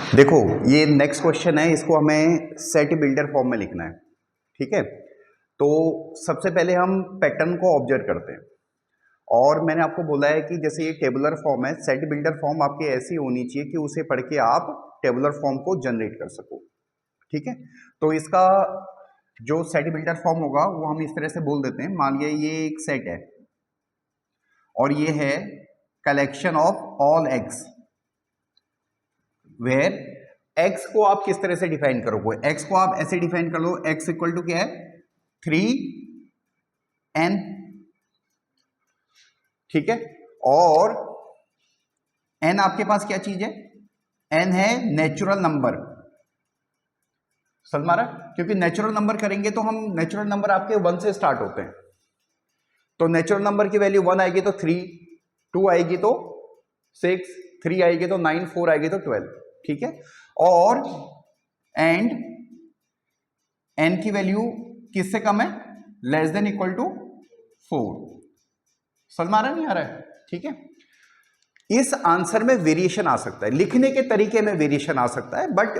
देखो ये next question है, इसको हमें सेट बिल्डर फॉर्म में लिखना है। ठीक है, तो सबसे पहले हम पैटर्न को ऑब्जर्व करते हैं और मैंने आपको बोला है कि जैसे ये टेबुलर फॉर्म है, सेट बिल्डर फॉर्म आपकी ऐसी होनी चाहिए कि उसे पढ़ के आप टेबुलर फॉर्म को जनरेट कर सको। ठीक है, तो इसका जो सेट बिल्डर फॉर्म होगा वो हम इस तरह से बोल देते हैं। मान लिया ये एक सेट है और ये है collection of all X, where x को आप किस तरह से डिफाइन करोगे? x को आप ऐसे डिफाइन कर लो, x इक्वल टू क्या है 3n। ठीक है, और n आपके पास क्या चीज है? n है नेचुरल नंबर। समझ मारा? क्योंकि नेचुरल नंबर करेंगे तो हम नेचुरल नंबर आपके 1 से स्टार्ट होते हैं, तो नेचुरल नंबर की वैल्यू 1 आएगी तो 3, 2 आएगी तो 6, 3 आएगी तो 9, 4 आएगी तो 12। ठीक है, और एंड n की वैल्यू किससे कम है? Less than equal to 4। समझ आ रहा नहीं आ रहा है? ठीक है, इस आंसर में वेरिएशन आ सकता है, लिखने के तरीके में वेरिएशन आ सकता है, बट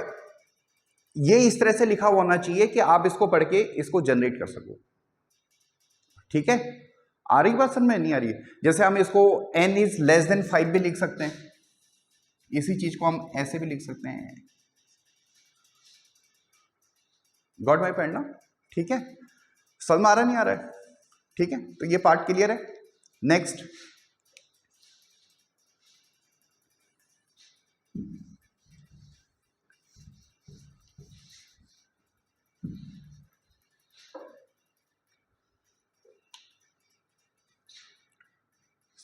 ये इस तरह से लिखा होना चाहिए कि आप इसको पढ़ के इसको जनरेट कर सको। ठीक है, आ रही बात समझ में? नहीं आ रही है? जैसे हम इसको n इज लेस देन 5 भी लिख सकते हैं, इसी चीज को हम ऐसे भी लिख सकते हैं। गॉट माई पॉइंट ना? ठीक है, समझ में आ रहा नहीं आ रहा है? ठीक है, तो ये पार्ट क्लियर है। नेक्स्ट,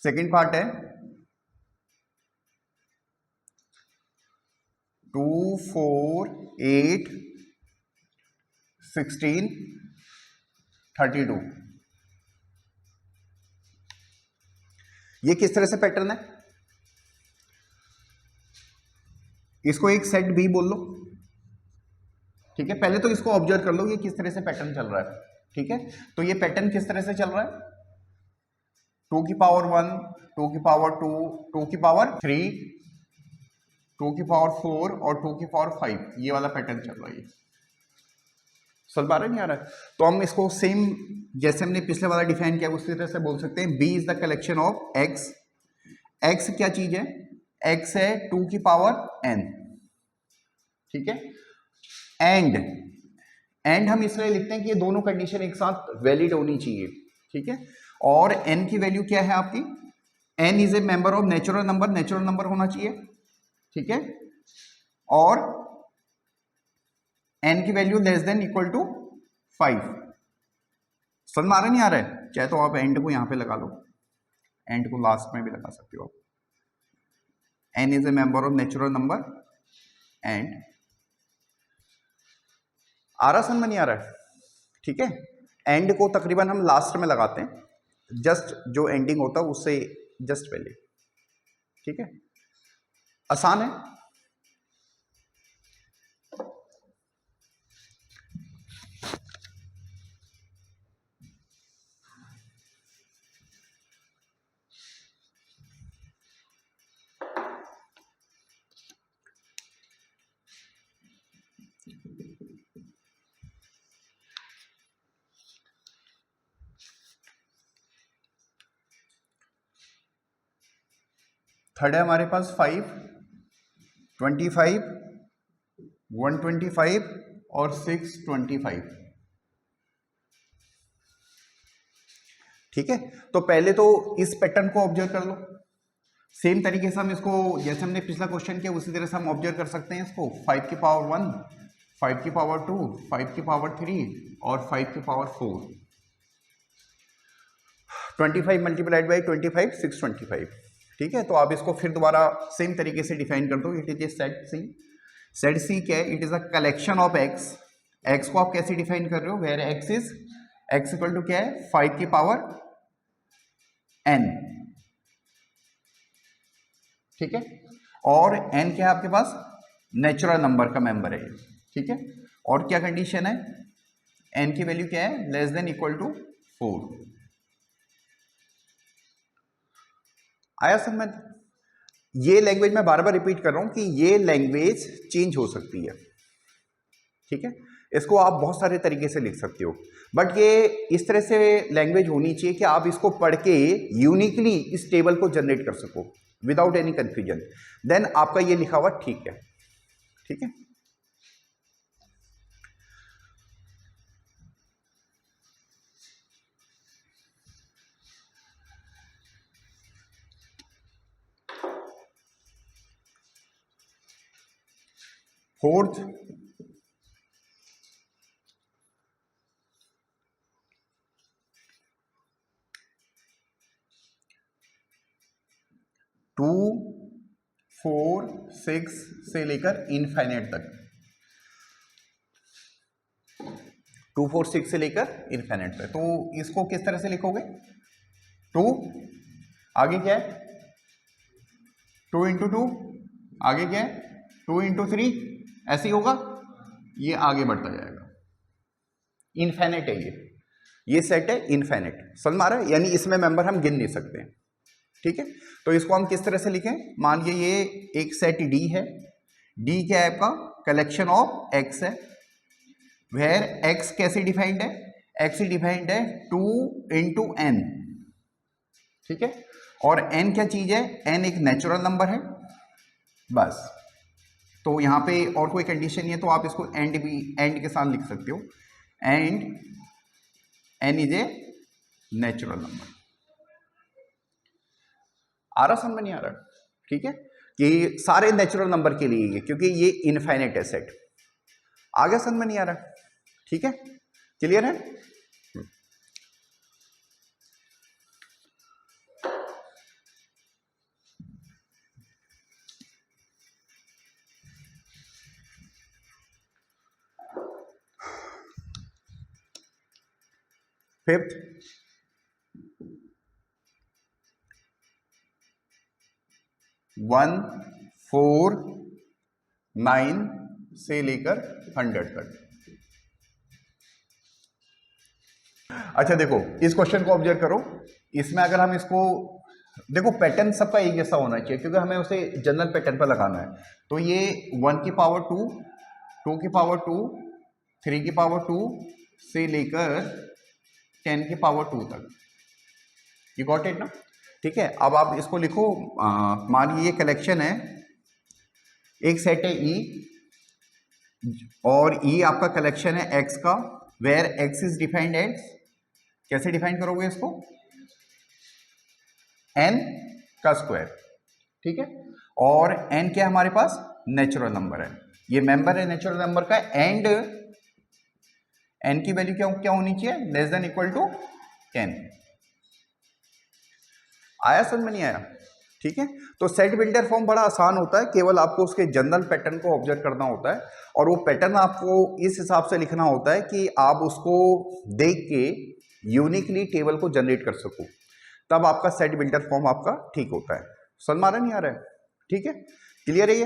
सेकेंड पार्ट है 2, 4, 8, 16, 32। ये किस तरह से पैटर्न है? इसको एक सेट बी बोल लो। ठीक है, पहले तो इसको ऑब्जर्व कर लो ये किस तरह से पैटर्न चल रहा है। ठीक है, तो ये पैटर्न किस तरह से चल रहा है? 2 की पावर 1, 2 की पावर 2, 2 की पावर 3, 2 की पावर 4 और 2 की पावर 5, ये वाला पैटर्न चल रहा है। समझ पा रहे नहीं आ रहा है? तो हम इसको सेम जैसे हमने पिछले वाला डिफाइन किया उसी तरह से बोल सकते हैं, B is the collection of x. X क्या चीज है? एक्स है 2 की पावर n। ठीक है, एंड हम इसलिए लिखते हैं कि ये दोनों कंडीशन एक साथ वैलिड होनी चाहिए। ठीक है, और n की वैल्यू क्या है आपकी? n is a member of natural number, natural number होना चाहिए। ठीक है, और n की value less than equal to 5। समझ में आ रहा नहीं आ रहा है? चाहे तो आप एंड को यहां पे लगा लो, एंड को लास्ट में भी लगा सकते हो आप। n is a member of natural number and आ रहा समझ में नहीं आ रहा है? ठीक है, एंड को तकरीबन हम लास्ट में लगाते हैं, जस्ट जो एंडिंग होता है उससे जस्ट पहले। ठीक है, आसान है। थर्ड है हमारे पास 5, 25, 125 और 625। ठीक है, तो पहले तो इस पैटर्न को ऑब्जर्व कर लो। सेम तरीके से हम इसको जैसे हमने पिछला क्वेश्चन किया उसी तरह से हम ऑब्जर्व कर सकते हैं इसको। 5 की पावर 1, 5 की पावर 2, 5 की पावर 3 और 5 की पावर 4। 25 multiplied by 25, 625। ठीक है, तो आप इसको फिर दोबारा सेम तरीके से डिफाइन कर दो। It is a set C. Set C क्या है? It is a collection of x. X को आप कैसे डिफाइन कर रहे हो? Where x is, x equal to क्या है? 5 की पावर n। ठीक है, और n क्या है आपके पास? नेचुरल नंबर का मेंबर है ये। ठीक है, और क्या कंडीशन है? n की वैल्यू क्या है? Less than equal to 4। आया समझ? ये लैंग्वेज मैं बार बार रिपीट कर रहा हूं कि ये लैंग्वेज चेंज हो सकती है, ठीक है। इसको आप बहुत सारे तरीके से लिख सकते हो, बट ये इस तरह से लैंग्वेज होनी चाहिए कि आप इसको पढ़ के यूनिकली इस टेबल को जनरेट कर सको विदाउट एनी कंफ्यूजन, देन आपका ये लिखा हुआ ठीक है, ठीक है। फोर्थ, टू 4 6 से लेकर इनफाइनाइट तक, 2 4 6 से लेकर इनफाइनाइट तक। तो इसको किस तरह से लिखोगे? 2 आगे क्या है? 2 इंटू 2 आगे क्या है? 2 इंटू 3 ऐसे ही होगा, ये आगे बढ़ता जाएगा। इनफाइनाइट है ये सेट है इनफाइनाइट, समझ में आ रहा है? यानी इसमें मेंबर हम गिन नहीं सकते, ठीक है। तो इसको हम किस तरह से लिखें? मान लीजिए ये एक सेट डी है, डी क्या है आपका? कलेक्शन ऑफ एक्स है, वेयर एक्स कैसे डिफाइंड है? एक्स डिफाइंड है 2 इंटू एन, ठीक है। और एन क्या चीज है? एन एक नेचुरल नंबर है, बस। तो यहां पे और कोई कंडीशन नहीं है, तो आप इसको एंड भी एंड के साथ लिख सकते हो, and n is a natural number. आ रहा, समझ में नहीं आ रहा? ठीक है, कि सारे नेचुरल नंबर के लिए, क्योंकि ये इनफाइनाइट है सेट। आगे समझ में नहीं आ रहा? ठीक है, क्लियर है? फिफ्थ, वन 4 9 से लेकर 100 तक। अच्छा देखो, इस क्वेश्चन को ऑब्जर्व करो। इसमें अगर हम इसको देखो, पैटर्न सबका एक जैसा होना चाहिए, क्योंकि हमें उसे जनरल पैटर्न पर लगाना है। तो ये 1 की पावर 2, 2 की पावर 2, 3 की पावर 2 से लेकर 10 की पावर 2 तक। यू गॉट इट ना? ठीक है, अब आप इसको लिखो। मान लीजिए कलेक्शन है, एक सेट है ई, और ई आपका कलेक्शन है एक्स का, where x is defined as, कैसे डिफाइन करोगे इसको? एन का स्क्वायर, ठीक है। और एन क्या है हमारे पास? नेचुरल नंबर है, ये मेंबर है नेचुरल नंबर का, एंड एन की वैल्यू क्या क्या होनी चाहिए? Less than equal to 10। आया, समझ में नहीं आया? ठीक है, तो सेट बिल्डर फॉर्म बड़ा आसान होता है, केवल आपको उसके जनरल पैटर्न को ऑब्जर्व करना होता है, और वो पैटर्न आपको इस हिसाब से लिखना होता है कि आप उसको देख के यूनिकली टेबल को जनरेट कर सको, तब आपका सेट बिल्डर फॉर्म आपका ठीक होता है। समझ में आ रहा नहीं आ रहा है? ठीक है, क्लियर है ये?